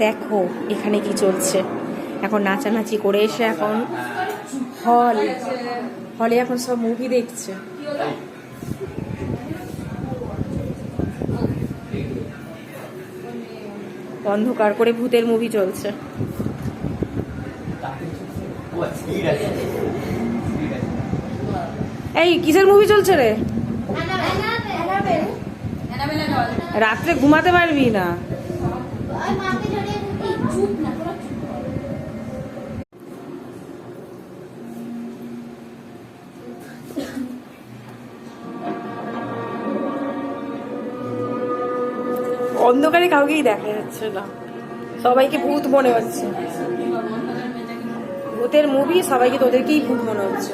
দেখো এখানে কি চলছে। এখন নাচানাচি করে এসে এখন হলে এখন সব মুভি দেখছে। অন্ধকার করে ভূতের মুভি চলছে। এই কিসের মুভি চলছে রে? রাত্রে ঘুমাতে পারবি না। অন্ধকারে কাউকেই দেখা যাচ্ছে না, সবাইকে ভূত মনে হচ্ছে। ভূতের মুভি, সবাইকে তোদেরকেই ভূত মনে হচ্ছে।